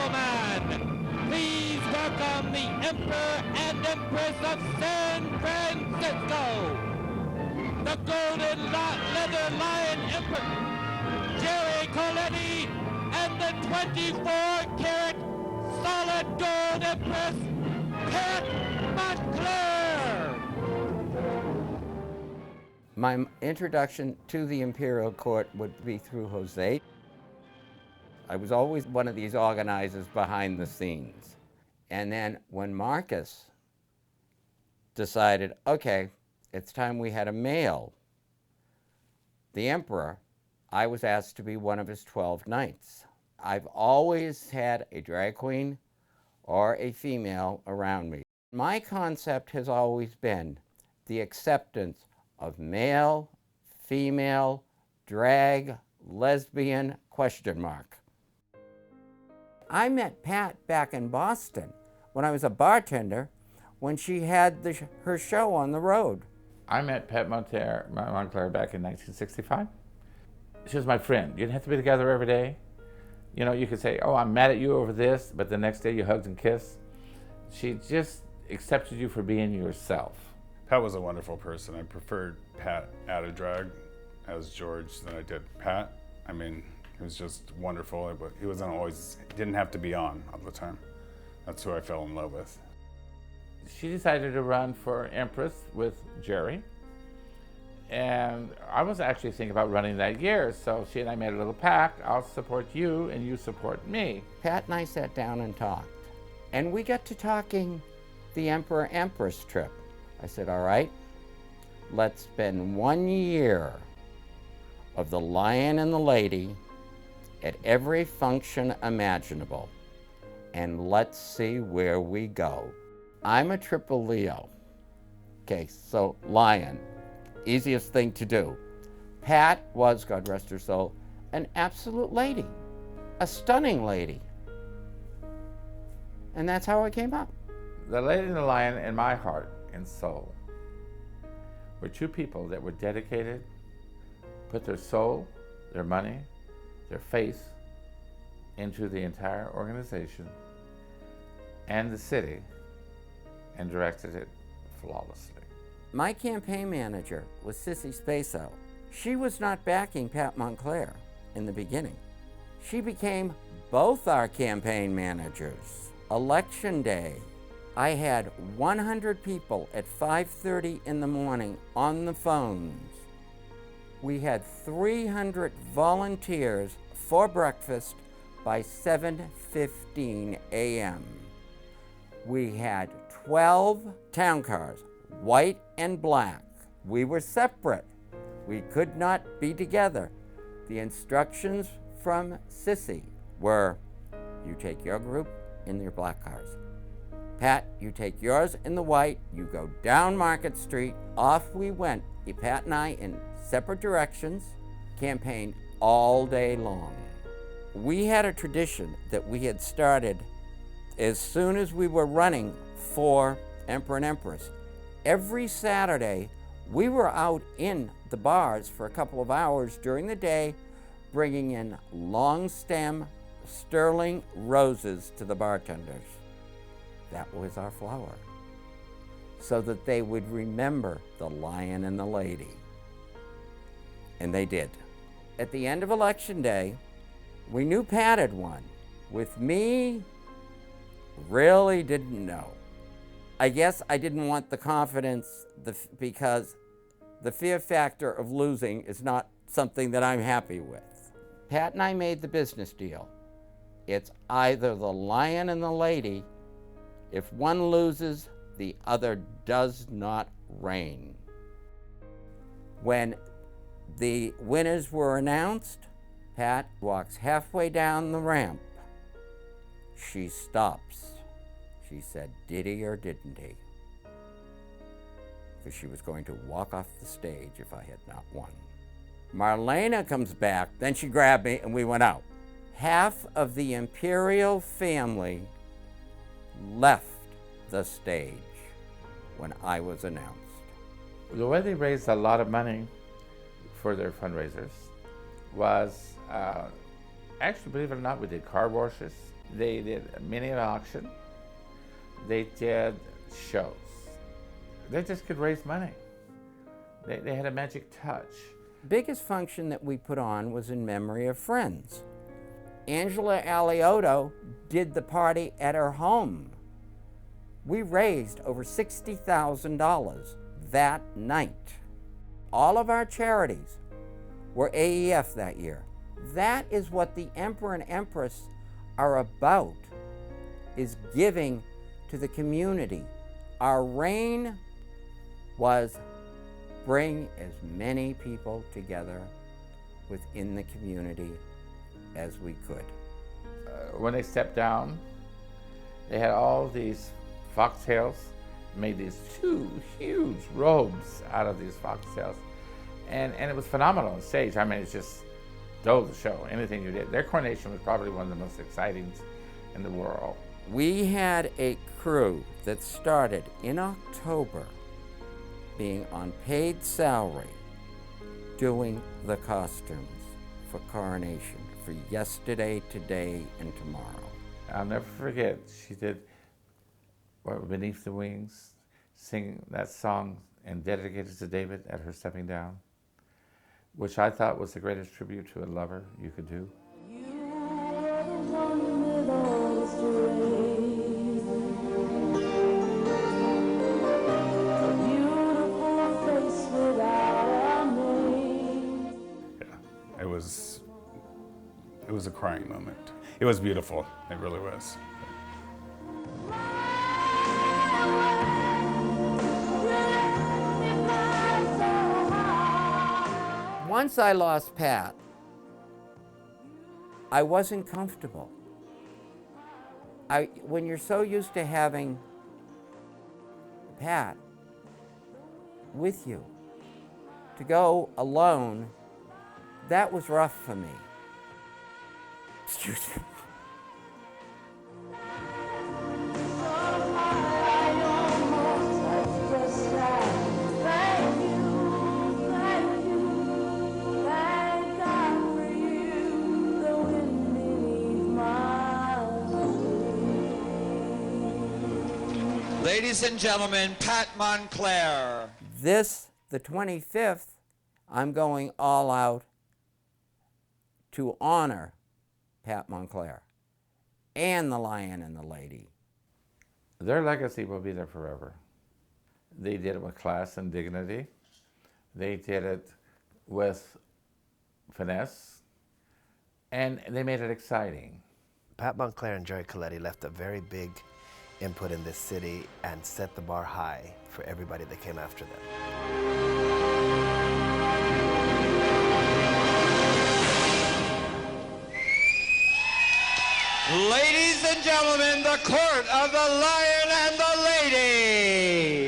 gentlemen, please welcome the Emperor and Empress of San Francisco, the Golden Leather Lion Emperor, Jerry Coletti, and the 24-karat solid gold Empress, Pat Montclair. My introduction to the Imperial Court would be through Jose. I was always one of these organizers behind the scenes. And then when Marcus decided, okay, it's time we had a male, the emperor, I was asked to be one of his 12 knights. I've always had a drag queen or a female around me. My concept has always been the acceptance of male, female, drag, lesbian, question mark. I met Pat back in Boston when I was a bartender when she had her show on the road. I met Pat Montclair back in 1965. She was my friend. You didn't have to be together every day. You know, you could say, oh, I'm mad at you over this, but the next day you hugged and kissed. She just accepted you for being yourself. Pat was a wonderful person. I preferred Pat out of drag as George than I did Pat. I mean, he was just wonderful, but he didn't have to be on all the time. That's who I fell in love with. She decided to run for Empress with Jerry. And I was actually thinking about running that year, so she and I made a little pact. I'll support you and you support me. Pat and I sat down and talked. And we got to talking the Emperor-Empress trip. I said, all right, let's spend 1 year of the Lion and the Lady at every function imaginable, and let's see where we go. I'm a triple Leo. Okay, so Lion, easiest thing to do. Pat was, God rest her soul, an absolute lady, a stunning lady. And that's how it came up. The Lady and the Lion in my heart and soul were two people that were dedicated, put their soul, their money, their faith into the entire organization and the city and directed it flawlessly. My campaign manager was Sissy Spaso. She was not backing Pat Montclair in the beginning. She became both our campaign managers. Election day, I had 100 people at 5:30 in the morning on the phones. We had 300 volunteers for breakfast by 7:15 a.m. We had 12 town cars, white and black. We were separate. We could not be together. The instructions from Sissy were, you take your group in your black cars. Pat, you take yours in the white, you go down Market Street. Off we went, Pat and I in separate directions, campaigned all day long. We had a tradition that we had started as soon as we were running for Emperor and Empress. Every Saturday, we were out in the bars for a couple of hours during the day, bringing in long stem sterling roses to the bartenders. That was our flower, so that they would remember the Lion and the Lady. And they did. At the end of Election Day, we knew Pat had won. With me, really didn't know. I guess I didn't want the confidence because the fear factor of losing is not something that I'm happy with. Pat and I made the business deal. It's either the Lion and the Lady. If one loses, the other does not reign. When the winners were announced, Pat walks halfway down the ramp. She stops. She said, did he or didn't he? Because she was going to walk off the stage if I had not won. Marlena comes back, then she grabbed me and we went out. Half of the imperial family left the stage when I was announced. The way they raised a lot of money for their fundraisers was, actually, believe it or not, we did car washes. They did a mini auction. They did shows. They just could raise money. They had a magic touch. Biggest function that we put on was in memory of friends. Angela Alioto did the party at her home. We raised over $60,000 that night. All of our charities were AEF that year. That is what the Emperor and Empress are about, is giving to the community. Our reign was bring as many people together within the community as we could. When they stepped down, they had all these foxtails, made these two huge robes out of these foxtails. And it was phenomenal on stage. I mean, it's just stole the show, anything you did. Their coronation was probably one of the most exciting in the world. We had a crew that started in October being on paid salary doing the costumes for coronation for yesterday, today, and tomorrow. I'll never forget, she did Beneath the Wings, sing that song and dedicated to David at her stepping down, which I thought was the greatest tribute to a lover you could do. It was a crying moment. It was beautiful. It really was. Once I lost Pat, I wasn't comfortable. When you're so used to having Pat with you, to go alone, that was rough for me. Excuse me. Ladies and gentlemen, Pat Moncler. This, the 25th, I'm going all out to honor Pat Moncler and the Lion and the Lady. Their legacy will be there forever. They did it with class and dignity. They did it with finesse, and they made it exciting. Pat Moncler and Jerry Colletti left a very big input in this city and set the bar high for everybody that came after them. Ladies and gentlemen, the court of the Lion and the Lady.